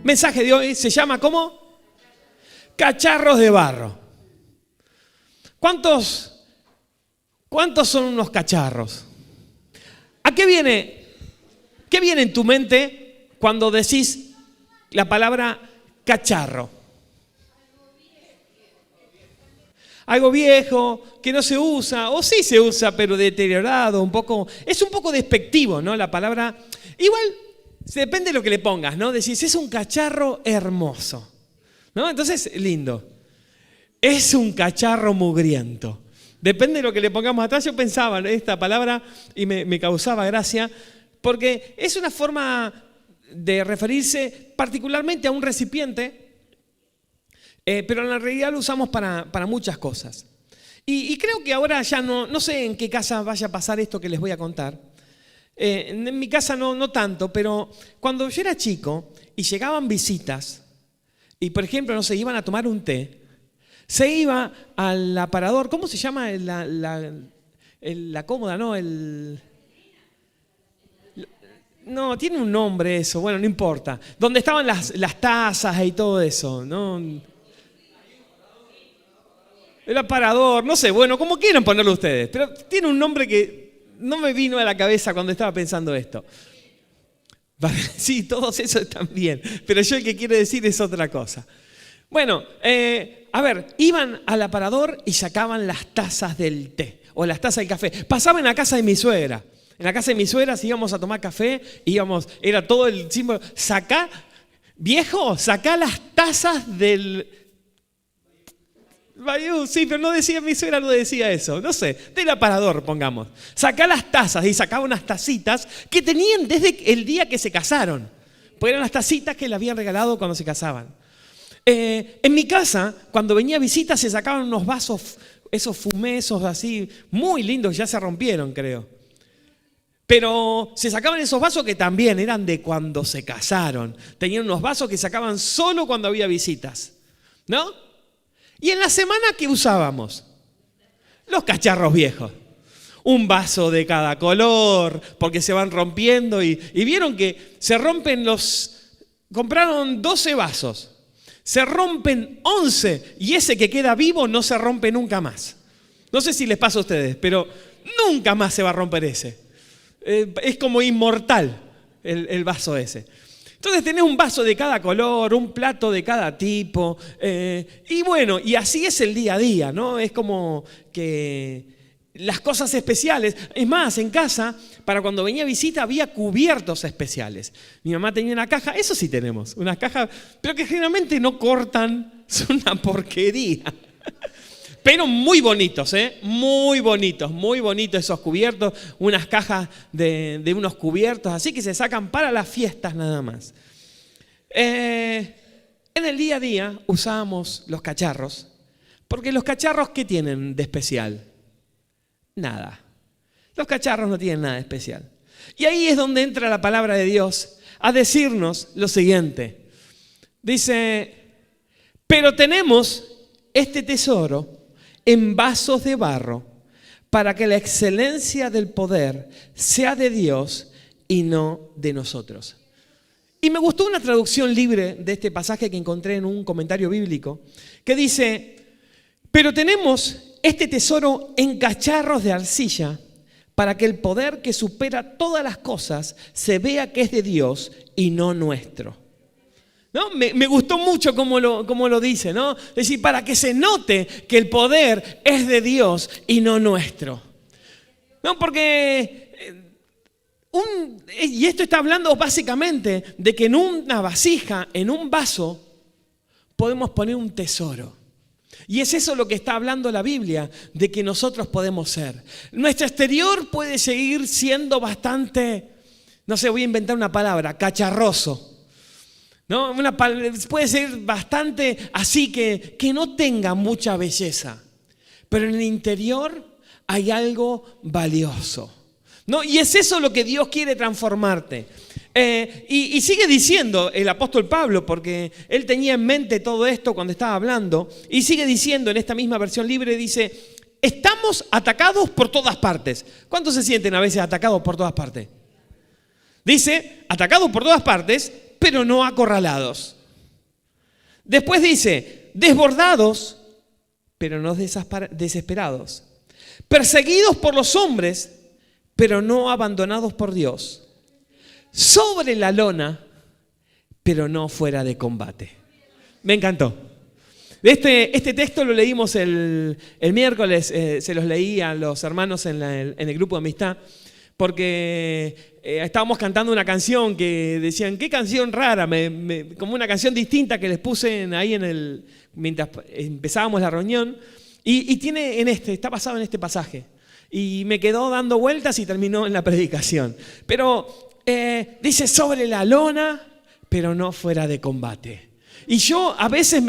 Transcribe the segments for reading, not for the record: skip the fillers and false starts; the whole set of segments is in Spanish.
mensaje de hoy se llama ¿cómo? Cacharros de barro. ¿Cuántos son unos cacharros? ¿A qué viene en tu mente cuando decís la palabra cacharro? Algo viejo, que no se usa, o sí se usa, pero deteriorado, es un poco despectivo, ¿no? La palabra, igual, depende de lo que le pongas, ¿no? Decís, es un cacharro hermoso, ¿no? Entonces, lindo. Es un cacharro mugriento. Depende de lo que le pongamos atrás. Yo pensaba en esta palabra y me causaba gracia, porque es una forma de referirse particularmente a un recipiente, pero en la realidad lo usamos para muchas cosas. Y creo que ahora ya no sé en qué casa vaya a pasar esto que les voy a contar. En mi casa no tanto, pero cuando yo era chico y llegaban visitas, y por ejemplo, no sé, iban a tomar un té, se iba al aparador, ¿cómo se llama? La cómoda, ¿no? No, tiene un nombre eso, bueno, no importa. Donde estaban las tazas y todo eso, ¿no? El aparador, no sé, bueno, como quieran ponerlo ustedes, pero tiene un nombre que no me vino a la cabeza cuando estaba pensando esto. Sí, todos esos están bien, pero yo el que quiero decir es otra cosa. Bueno, a ver, iban al aparador y sacaban las tazas del té o las tazas del café. Pasaba en la casa de mi suegra. En la casa de mi suegra, si íbamos a tomar café, era todo el símbolo. Sacá las tazas del... Sí, pero no decía mi suegra, no decía eso. No sé, del aparador, pongamos. Sacá las tazas y sacaba unas tacitas que tenían desde el día que se casaron. Porque eran las tacitas que le habían regalado cuando se casaban. En mi casa, cuando venía visita, se sacaban unos vasos, esos fumesos así, muy lindos, ya se rompieron, creo. Pero se sacaban esos vasos que también eran de cuando se casaron. Tenían unos vasos que sacaban solo cuando había visitas, ¿no? Y en la semana, ¿qué usábamos? Los cacharros viejos. Un vaso de cada color, porque se van rompiendo y vieron que se rompen compraron 12 vasos. Se rompen 11 y ese que queda vivo no se rompe nunca más. No sé si les pasa a ustedes, pero nunca más se va a romper ese. Es como inmortal el vaso ese. Entonces tenés un vaso de cada color, un plato de cada tipo. Y bueno, y así es el día a día, ¿no? Es como que las cosas especiales. Es más, en casa, para cuando venía visita, había cubiertos especiales. Mi mamá tenía una caja, eso sí tenemos, una caja, pero que generalmente no cortan, son una porquería. Pero muy bonitos, muy bonitos esos cubiertos, unas cajas de unos cubiertos, así que se sacan para las fiestas nada más. En el día a día usábamos los cacharros, porque los cacharros, ¿qué tienen de especial? Nada. Los cacharros no tienen nada de especial. Y ahí es donde entra la palabra de Dios a decirnos lo siguiente. Dice, pero tenemos este tesoro en vasos de barro, para que la excelencia del poder sea de Dios y no de nosotros. Y me gustó una traducción libre de este pasaje que encontré en un comentario bíblico, que dice, pero tenemos este tesoro en cacharros de arcilla, para que el poder que supera todas las cosas se vea que es de Dios y no nuestro. ¿No? Me gustó mucho como lo dice, ¿no? Es decir, para que se note que el poder es de Dios y no nuestro. ¿No? Porque y esto está hablando básicamente de que en una vasija, en un vaso, podemos poner un tesoro. Y es eso lo que está hablando la Biblia, de que nosotros podemos ser. Nuestro exterior puede seguir siendo bastante, no sé, voy a inventar una palabra, cacharroso. ¿No? Puede ser bastante así que no tenga mucha belleza, pero en el interior hay algo valioso, ¿no? Y es eso lo que Dios quiere transformarte. Y sigue diciendo el apóstol Pablo, porque él tenía en mente todo esto cuando estaba hablando, y sigue diciendo en esta misma versión libre, dice, estamos atacados por todas partes. ¿Cuántos se sienten a veces atacados por todas partes? Dice, atacados por todas partes, pero no acorralados. Después dice, desbordados, pero no desesperados. Perseguidos por los hombres, pero no abandonados por Dios. Sobre la lona, pero no fuera de combate. Me encantó. Este texto lo leímos el miércoles, se los leí a los hermanos en el grupo de amistad, porque estábamos cantando una canción que decían, qué canción rara, como una canción distinta que les puse ahí mientras empezábamos la reunión, y tiene está basado en este pasaje, y me quedó dando vueltas y terminó en la predicación. Pero dice, sobre la lona, pero no fuera de combate. Y yo a veces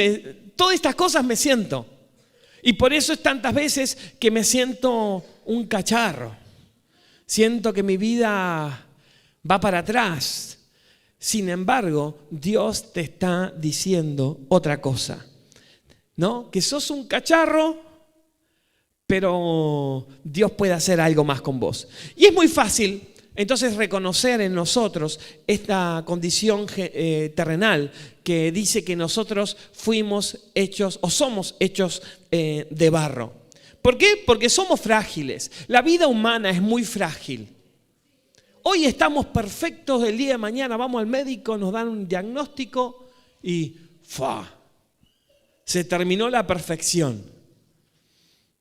todas estas cosas me siento. Y por eso es tantas veces que me siento un cacharro. Siento que mi vida va para atrás. Sin embargo, Dios te está diciendo otra cosa, ¿no? Que sos un cacharro, pero Dios puede hacer algo más con vos. Y es muy fácil entonces reconocer en nosotros esta condición terrenal que dice que nosotros fuimos hechos o somos hechos de barro. ¿Por qué? Porque somos frágiles. La vida humana es muy frágil. Hoy estamos perfectos, el día de mañana vamos al médico, nos dan un diagnóstico y ¡fua! Se terminó la perfección.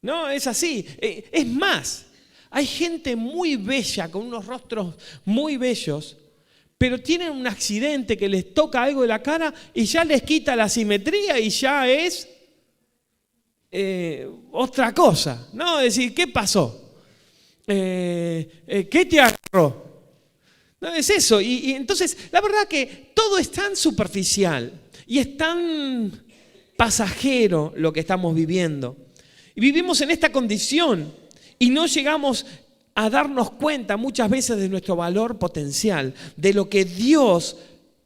No, es así. Es más, hay gente muy bella, con unos rostros muy bellos, pero tienen un accidente que les toca algo de la cara y ya les quita la simetría y ya es otra cosa. ¿No? Es decir, ¿qué pasó? ¿Qué te agarró? No, es eso. Y entonces, la verdad que todo es tan superficial y es tan pasajero lo que estamos viviendo. Y vivimos en esta condición. Y no llegamos a darnos cuenta muchas veces de nuestro valor potencial, de lo que Dios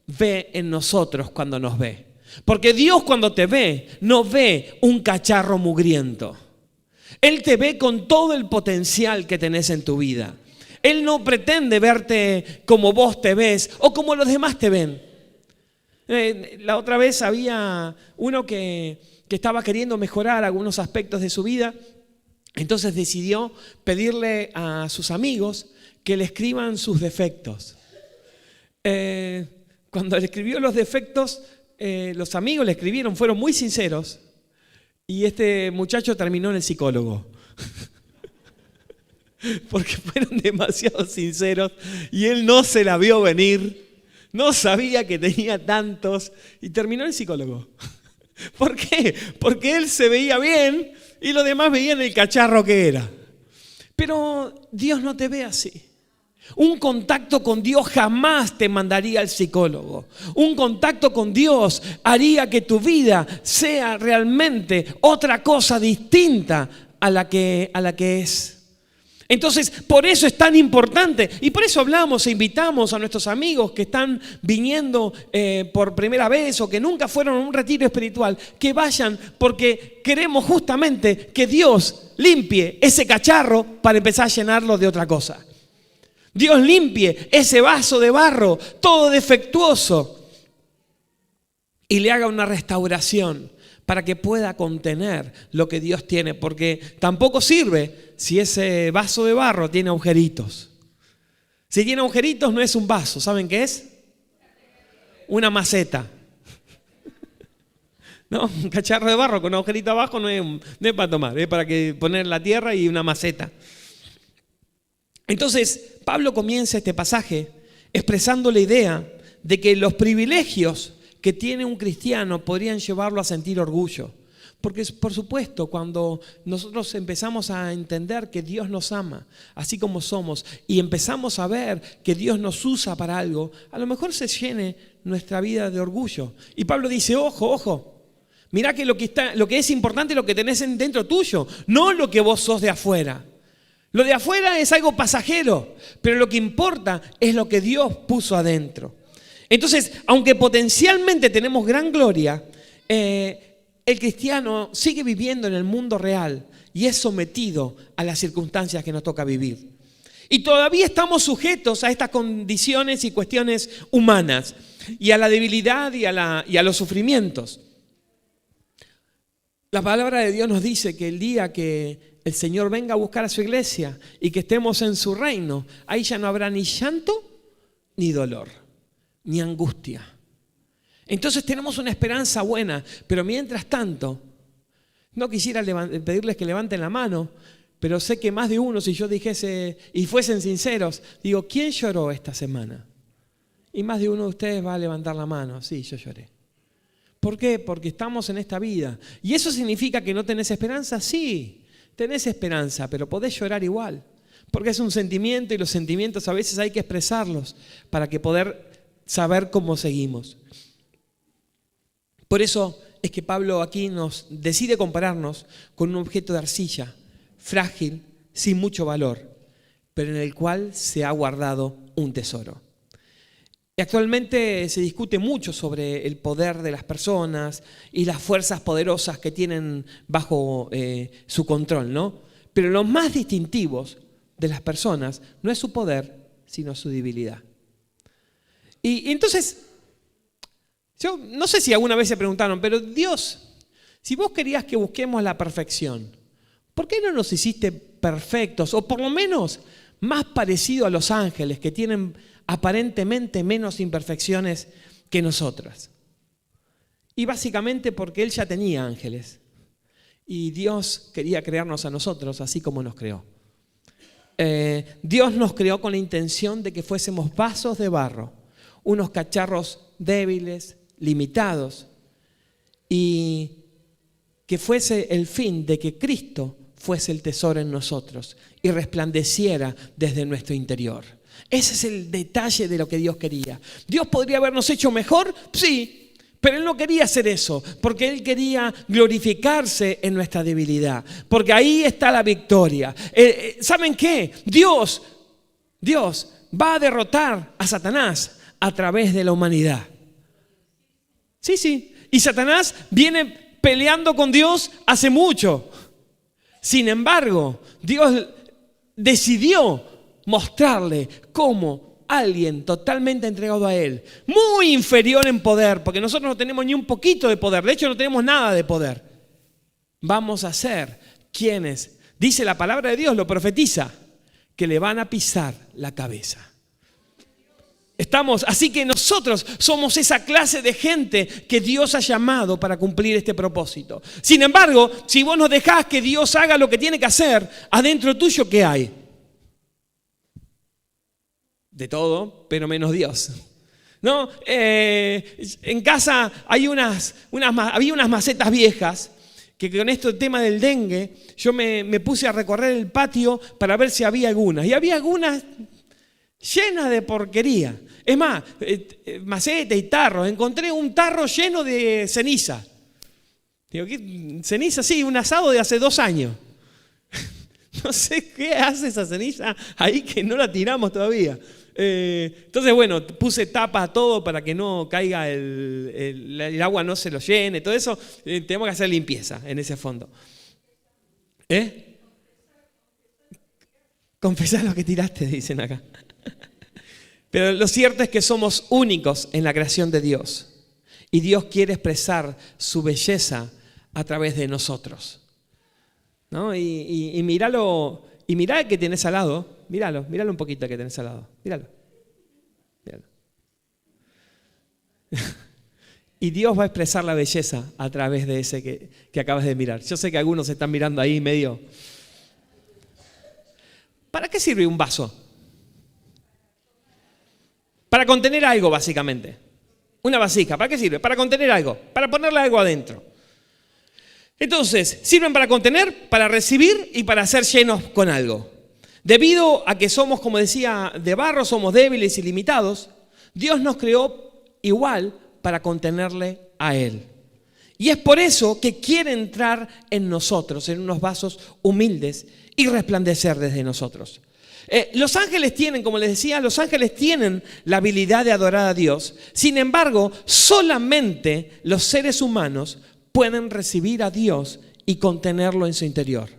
ve en nosotros cuando nos ve. Porque Dios cuando te ve, no ve un cacharro mugriento. Él te ve con todo el potencial que tenés en tu vida. Él no pretende verte como vos te ves o como los demás te ven. La otra vez había uno que estaba queriendo mejorar algunos aspectos de su vida. Entonces decidió pedirle a sus amigos que le escriban sus defectos. Cuando le escribió los defectos, los amigos le escribieron, fueron muy sinceros, y este muchacho terminó en el psicólogo. Porque fueron demasiado sinceros y él no se la vio venir, no sabía que tenía tantos y terminó en el psicólogo. ¿Por qué? Porque él se veía bien y los demás veían el cacharro que era. Pero Dios no te ve así. Un contacto con Dios jamás te mandaría al psicólogo. Un contacto con Dios haría que tu vida sea realmente otra cosa distinta a la que es. Entonces, por eso es tan importante y por eso hablamos e invitamos a nuestros amigos que están viniendo por primera vez o que nunca fueron a un retiro espiritual, que vayan porque queremos justamente que Dios limpie ese cacharro para empezar a llenarlo de otra cosa. Dios limpie ese vaso de barro, todo defectuoso, y le haga una restauración para que pueda contener lo que Dios tiene, porque tampoco sirve si ese vaso de barro tiene agujeritos. Si tiene agujeritos no es un vaso, ¿saben qué es? Una maceta. ¿No? Un cacharro de barro con un agujerito abajo no es para tomar, es para poner la tierra y una maceta. Entonces, Pablo comienza este pasaje expresando la idea de que los privilegios que tiene un cristiano podrían llevarlo a sentir orgullo. Porque, por supuesto, cuando nosotros empezamos a entender que Dios nos ama, así como somos, y empezamos a ver que Dios nos usa para algo, a lo mejor se llene nuestra vida de orgullo. Y Pablo dice, ojo, ojo, mirá que lo que es importante es lo que tenés dentro tuyo, no lo que vos sos de afuera. Lo de afuera es algo pasajero, pero lo que importa es lo que Dios puso adentro. Entonces, aunque potencialmente tenemos gran gloria, el cristiano sigue viviendo en el mundo real y es sometido a las circunstancias que nos toca vivir. Y todavía estamos sujetos a estas condiciones y cuestiones humanas. y a la debilidad y a los sufrimientos. La palabra de Dios nos dice que el día que el Señor venga a buscar a su iglesia y que estemos en su reino, ahí ya no habrá ni llanto, ni dolor, ni angustia. Entonces tenemos una esperanza buena, pero mientras tanto, no quisiera pedirles que levanten la mano, pero sé que más de uno, si yo dijese y fuesen sinceros, digo, ¿quién lloró esta semana? Y más de uno de ustedes va a levantar la mano. Sí, yo lloré. ¿Por qué? Porque estamos en esta vida. ¿Y eso significa que no tenés esperanza? Sí, tenés esperanza, pero podés llorar igual. Porque es un sentimiento y los sentimientos a veces hay que expresarlos para que poder saber cómo seguimos. Por eso es que Pablo aquí nos decide compararnos con un objeto de arcilla, frágil, sin mucho valor, pero en el cual se ha guardado un tesoro. Y actualmente se discute mucho sobre el poder de las personas y las fuerzas poderosas que tienen bajo su control, ¿no? Pero los más distintivos de las personas no es su poder, sino su debilidad. Y entonces, yo no sé si alguna vez se preguntaron, pero Dios, si vos querías que busquemos la perfección, ¿por qué no nos hiciste perfectos? O por lo menos más parecido a los ángeles, que tienen aparentemente menos imperfecciones que nosotras. Y básicamente porque Él ya tenía ángeles. Y Dios quería crearnos a nosotros así como nos creó. Dios nos creó con la intención de que fuésemos vasos de barro, unos cacharros débiles, limitados, y que fuese el fin de que Cristo fuese el tesoro en nosotros y resplandeciera desde nuestro interior. Ese es el detalle de lo que Dios quería. ¿Dios podría habernos hecho mejor? Sí, pero Él no quería hacer eso, porque Él quería glorificarse en nuestra debilidad, porque ahí está la victoria. ¿Saben qué? Dios va a derrotar a Satanás a través de la humanidad. Sí, y Satanás viene peleando con Dios hace mucho. Sin embargo, Dios decidió mostrarle cómo alguien totalmente entregado a Él, muy inferior en poder, porque nosotros no tenemos ni un poquito de poder, de hecho no tenemos nada de poder, vamos a ser quienes, dice la palabra de Dios, lo profetiza, que le van a pisar la cabeza. Así que nosotros somos esa clase de gente que Dios ha llamado para cumplir este propósito. Sin embargo, si vos no dejás que Dios haga lo que tiene que hacer, adentro tuyo, ¿qué hay? De todo, pero menos Dios. ¿No? En casa había unas macetas viejas que con este tema del dengue yo me puse a recorrer el patio para ver si había algunas. Y había algunas llenas de porquería. Es más, maceta y tarros. Encontré un tarro lleno de ceniza. Digo, ¿qué ceniza? Sí, un asado de hace 2 años. No sé qué hace esa ceniza ahí que no la tiramos todavía. Entonces, bueno, puse tapa a todo para que no caiga el agua, no se lo llene, todo eso. Tenemos que hacer limpieza en ese fondo. Confesar lo que tiraste, dicen acá. Pero lo cierto es que somos únicos en la creación de Dios. Y Dios quiere expresar su belleza a través de nosotros, ¿no? Y míralo, y mirá el que tenés al lado. Míralo un poquito el que tenés al lado. Míralo. Y Dios va a expresar la belleza a través de ese que acabas de mirar. Yo sé que algunos están mirando ahí medio. ¿Para qué sirve un vaso? Para contener algo, básicamente. Una vasija, ¿para qué sirve? Para contener algo, para ponerle algo adentro. Entonces, sirven para contener, para recibir y para ser llenos con algo. Debido a que somos, como decía, de barro, somos débiles y limitados, Dios nos creó igual para contenerle a Él. Y es por eso que quiere entrar en nosotros, en unos vasos humildes y resplandecer desde nosotros. Los ángeles tienen, como les decía, los ángeles tienen la habilidad de adorar a Dios. Sin embargo, solamente los seres humanos pueden recibir a Dios y contenerlo en su interior.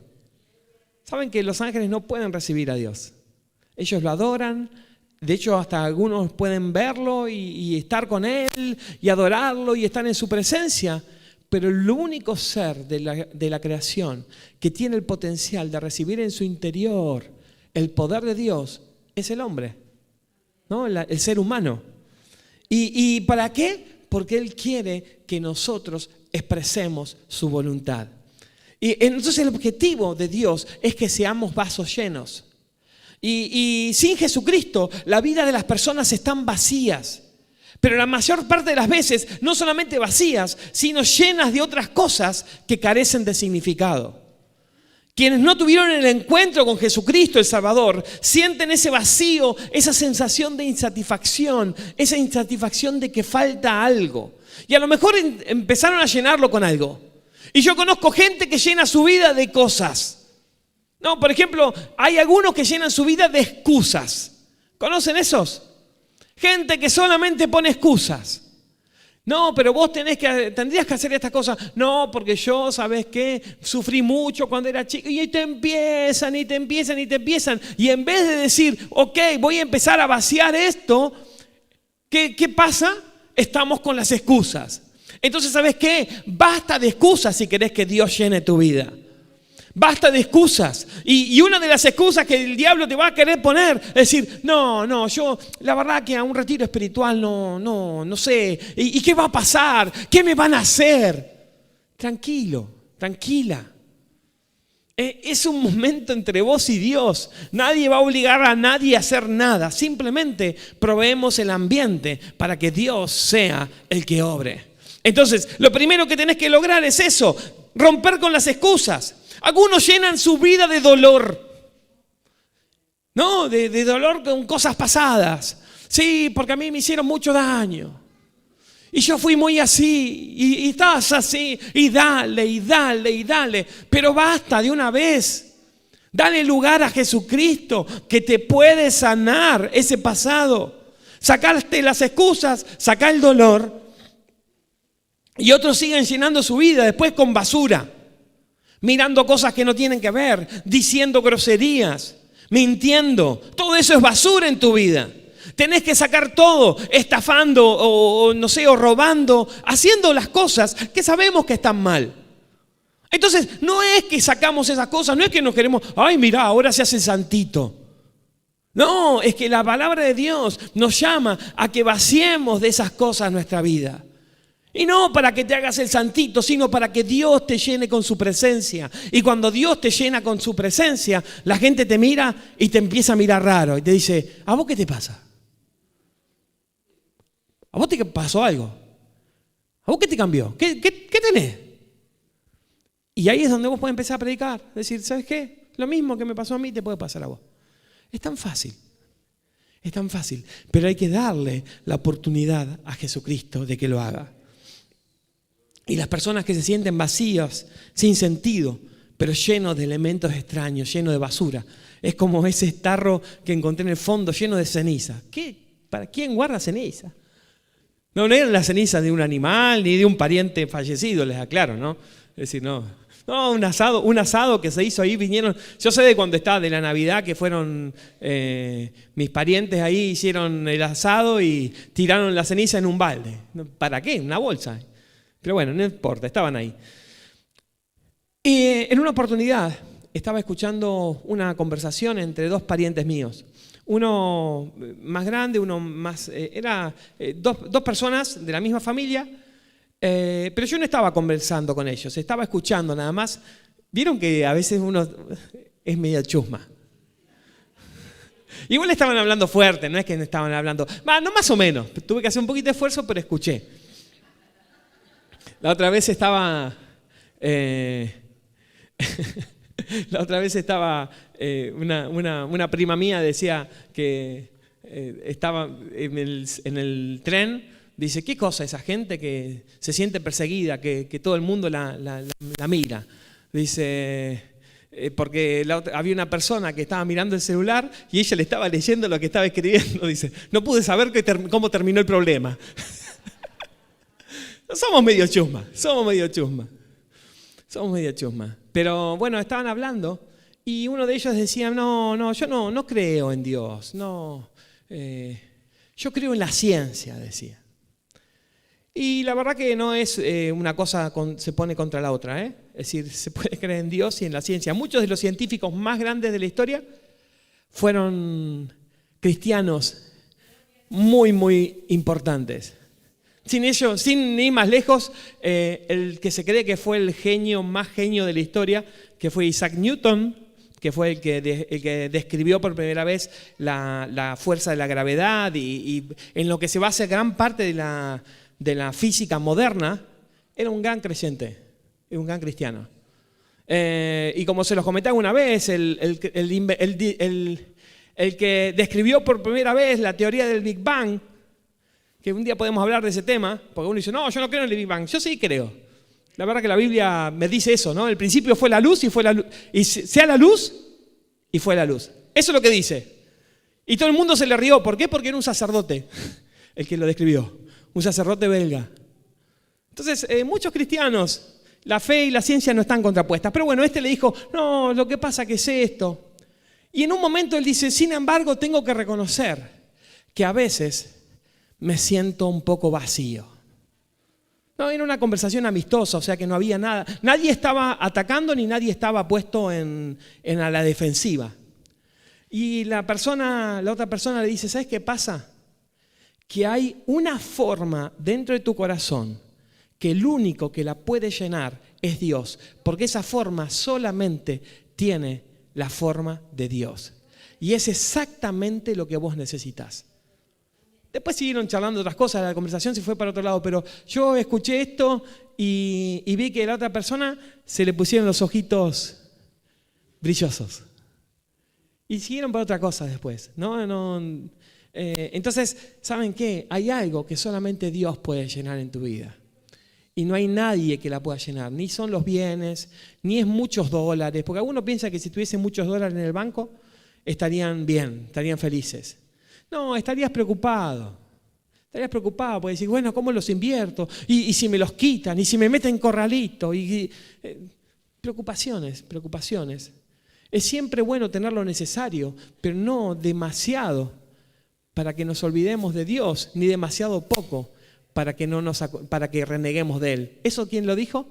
¿Saben que los ángeles no pueden recibir a Dios? Ellos lo adoran De hecho, hasta algunos pueden verlo y estar con Él y adorarlo y estar en su presencia. Pero el único ser de la creación que tiene el potencial de recibir en su interior el poder de Dios es el hombre, ¿no? El ser humano. ¿Y para qué? Porque Él quiere que nosotros expresemos su voluntad. Y entonces el objetivo de Dios es que seamos vasos llenos. Y sin Jesucristo la vida de las personas están vacías. Pero la mayor parte de las veces no solamente vacías, sino llenas de otras cosas que carecen de significado. Quienes no tuvieron el encuentro con Jesucristo el Salvador sienten ese vacío, esa sensación de insatisfacción, esa insatisfacción de que falta algo. Y a lo mejor empezaron a llenarlo con algo. Y yo conozco gente que llena su vida de cosas. No, por ejemplo, hay algunos que llenan su vida de excusas. ¿Conocen esos? Gente que solamente pone excusas. No, pero vos tendrías que hacer estas cosas. No, porque yo, ¿sabes qué? Sufrí mucho cuando era chico. Y te empiezan. Y en vez de decir, ok, voy a empezar a vaciar esto, ¿qué pasa? Estamos con las excusas. Entonces, ¿sabes qué? Basta de excusas si querés que Dios llene tu vida. Basta de excusas. Y una de las excusas que el diablo te va a querer poner es decir, no, yo la verdad que a un retiro espiritual no sé. ¿Y qué va a pasar? ¿Qué me van a hacer? Tranquilo, tranquila. Es un momento entre vos y Dios. Nadie va a obligar a nadie a hacer nada. Simplemente proveemos el ambiente para que Dios sea el que obre. Entonces, lo primero que tenés que lograr es eso, romper con las excusas. Algunos llenan su vida de dolor, ¿no? De dolor con cosas pasadas. Sí, porque a mí me hicieron mucho daño. Y yo fui muy así, y estás así, y dale. Pero basta de una vez. Dale lugar a Jesucristo que te puede sanar ese pasado. Sacaste las excusas, saca el dolor. Y otros siguen llenando su vida después con basura. Mirando cosas que no tienen que ver, diciendo groserías, mintiendo. Todo eso es basura en tu vida. Tenés que sacar todo, estafando o robando, haciendo las cosas que sabemos que están mal. Entonces, no es que sacamos esas cosas, no es que nos queremos, ay, mira, ahora se hace santito. No, es que la palabra de Dios nos llama a que vaciemos de esas cosas nuestra vida. Y no para que te hagas el santito, sino para que Dios te llene con su presencia. Y cuando Dios te llena con su presencia, la gente te mira y te empieza a mirar raro. Y te dice, ¿a vos qué te pasa? ¿A vos te pasó algo? ¿A vos qué te cambió? ¿Qué tenés? Y ahí es donde vos podés empezar a predicar. Decir, ¿sabes qué? Lo mismo que me pasó a mí te puede pasar a vos. Es tan fácil. Es tan fácil. Pero hay que darle la oportunidad a Jesucristo de que lo haga. Y las personas que se sienten vacías, sin sentido, pero llenos de elementos extraños, llenos de basura. Es como ese tarro que encontré en el fondo lleno de ceniza. ¿Para quién guarda ceniza? No eran las cenizas de un animal ni de un pariente fallecido, les aclaro, ¿no? Es decir, no, un asado que se hizo ahí, vinieron. Yo sé de cuando estaba de la Navidad que fueron mis parientes ahí, hicieron el asado y tiraron la ceniza en un balde. ¿Para qué? Una bolsa. Pero bueno, no importa, estaban ahí. Y en una oportunidad estaba escuchando una conversación entre dos parientes míos. Uno más grande, uno más... dos personas de la misma familia, pero yo no estaba conversando con ellos, estaba escuchando nada más. Vieron que a veces uno es medio chusma. Igual estaban hablando fuerte, no es que no estaban hablando... No, más o menos, tuve que hacer un poquito de esfuerzo, pero escuché. La otra vez estaba una prima mía decía que estaba en el tren. Dice, ¿qué cosa esa gente que se siente perseguida, que todo el mundo la mira? Dice, porque había una persona que estaba mirando el celular y ella le estaba leyendo lo que estaba escribiendo. Dice, no pude saber cómo terminó el problema. Somos medio chusma. Pero bueno, estaban hablando y uno de ellos decía, no, yo no creo en Dios. No, Yo creo en la ciencia, decía. Y la verdad que no es una cosa se pone contra la otra, ¿eh? Es decir, se puede creer en Dios y en la ciencia. Muchos de los científicos más grandes de la historia fueron cristianos muy, muy importantes. Sin ellos, sin ir más lejos, el que se cree que fue el más genio de la historia, que fue Isaac Newton, que fue el que describió por primera vez la fuerza de la gravedad y en lo que se basa gran parte de la física moderna, era un gran creyente, un gran cristiano. Y como se los comenté alguna vez, el que describió por primera vez la teoría del Big Bang, que un día podemos hablar de ese tema, porque uno dice, no, yo no creo en el Big Bang. Yo sí creo. La verdad que la Biblia me dice eso, ¿no? El principio fue la luz y sea la luz y fue la luz. Eso es lo que dice. Y todo el mundo se le rió. ¿Por qué? Porque era un sacerdote el que lo describió. Un sacerdote belga. Entonces, muchos cristianos, la fe y la ciencia no están contrapuestas. Pero bueno, le dijo, no, lo que pasa que es esto. Y en un momento él dice, sin embargo, tengo que reconocer que a veces me siento un poco vacío. No, era una conversación amistosa, o sea que no había nada. Nadie estaba atacando ni nadie estaba puesto en a la defensiva. Y la otra persona le dice, ¿sabes qué pasa? Que hay una forma dentro de tu corazón que el único que la puede llenar es Dios, porque esa forma solamente tiene la forma de Dios. Y es exactamente lo que vos necesitas. Después siguieron charlando otras cosas, la conversación se fue para otro lado, pero yo escuché esto y vi que a la otra persona se le pusieron los ojitos brillosos. Y siguieron para otra cosa después, ¿no? Entonces, ¿saben qué? Hay algo que solamente Dios puede llenar en tu vida. Y no hay nadie que la pueda llenar, ni son los bienes, ni es muchos dólares, porque alguno piensa que si tuviesen muchos dólares en el banco, estarían bien, estarían felices. No, estarías preocupado porque decís, bueno, ¿cómo los invierto? Y si me los quitan, y si me meten corralito, preocupaciones. Es siempre bueno tener lo necesario, pero no demasiado para que nos olvidemos de Dios, ni demasiado poco para que reneguemos de Él. ¿Eso quién lo dijo?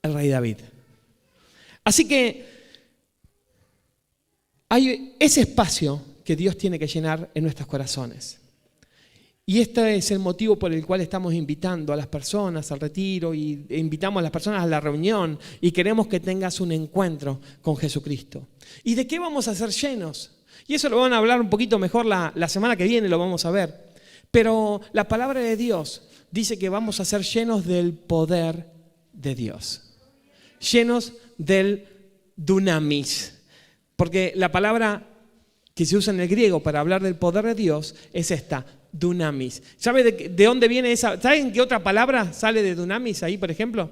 El rey David. Así que hay ese espacio que Dios tiene que llenar en nuestros corazones. Y este es el motivo por el cual estamos invitando a las personas al retiro e invitamos a las personas a la reunión y queremos que tengas un encuentro con Jesucristo. ¿Y de qué vamos a ser llenos? Y eso lo van a hablar un poquito mejor la semana que viene, lo vamos a ver. Pero la palabra de Dios dice que vamos a ser llenos del poder de Dios. Llenos del dunamis. Porque la palabra que se usa en el griego para hablar del poder de Dios es esta, dunamis. ¿Sabe de dónde viene esa? ¿Saben qué otra palabra sale de dunamis ahí, por ejemplo?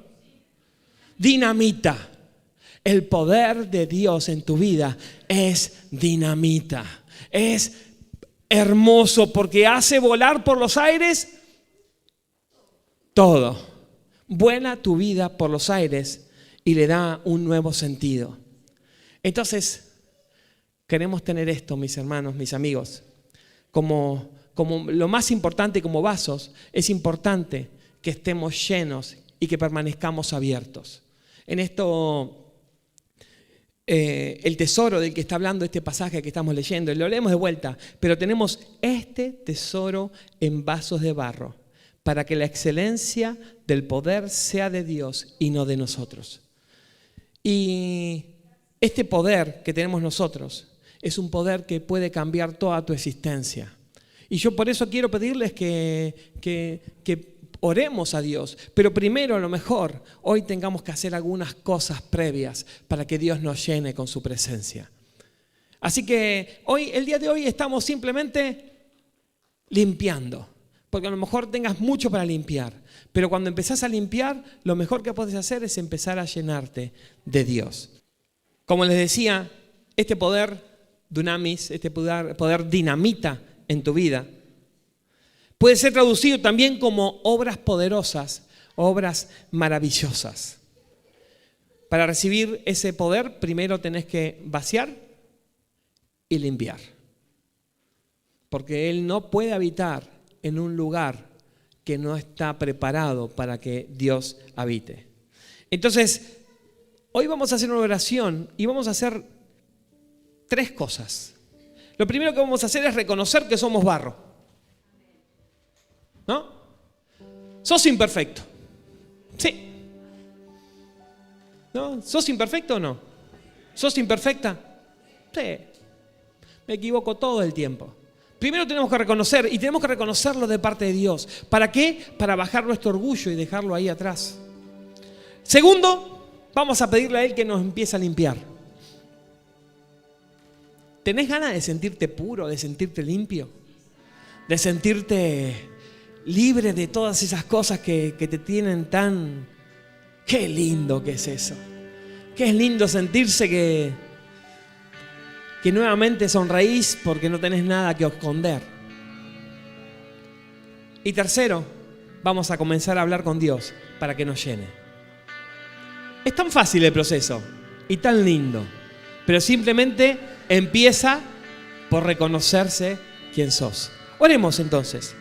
Dinamita. El poder de Dios en tu vida es dinamita. Es hermoso porque hace volar por los aires todo. Vuela tu vida por los aires y le da un nuevo sentido. Entonces, queremos tener esto, mis hermanos, mis amigos, como lo más importante como vasos, es importante que estemos llenos y que permanezcamos abiertos. En esto, el tesoro del que está hablando este pasaje que estamos leyendo, lo leemos de vuelta, pero tenemos este tesoro en vasos de barro, para que la excelencia del poder sea de Dios y no de nosotros. Y este poder que tenemos nosotros es un poder que puede cambiar toda tu existencia. Y yo por eso quiero pedirles que oremos a Dios. Pero primero, a lo mejor, hoy tengamos que hacer algunas cosas previas para que Dios nos llene con su presencia. Así que el día de hoy estamos simplemente limpiando. Porque a lo mejor tengas mucho para limpiar. Pero cuando empezás a limpiar, lo mejor que puedes hacer es empezar a llenarte de Dios. Como les decía, este poder dunamis, este poder dinamita en tu vida, puede ser traducido también como obras poderosas, obras maravillosas. Para recibir ese poder, primero tenés que vaciar y limpiar. Porque Él no puede habitar en un lugar que no está preparado para que Dios habite. Entonces, hoy vamos a hacer una oración y vamos a hacer 3 cosas. Lo primero que vamos a hacer es reconocer que somos barro. ¿No? ¿Sos imperfecto? Sí. ¿No? ¿Sos imperfecto o no? ¿Sos imperfecta? Sí. Me equivoco todo el tiempo. Primero tenemos que reconocer, y tenemos que reconocerlo de parte de Dios. ¿Para qué? Para bajar nuestro orgullo y dejarlo ahí atrás. Segundo, vamos a pedirle a Él que nos empiece a limpiar. ¿Tenés ganas de sentirte puro, de sentirte limpio? De sentirte libre de todas esas cosas que te tienen tan... ¡Qué lindo que es eso! ¡Qué lindo sentirse que nuevamente sonreís porque no tenés nada que esconder! Y tercero, vamos a comenzar a hablar con Dios para que nos llene. Es tan fácil el proceso y tan lindo, pero simplemente empieza por reconocerse quién sos. Oremos entonces.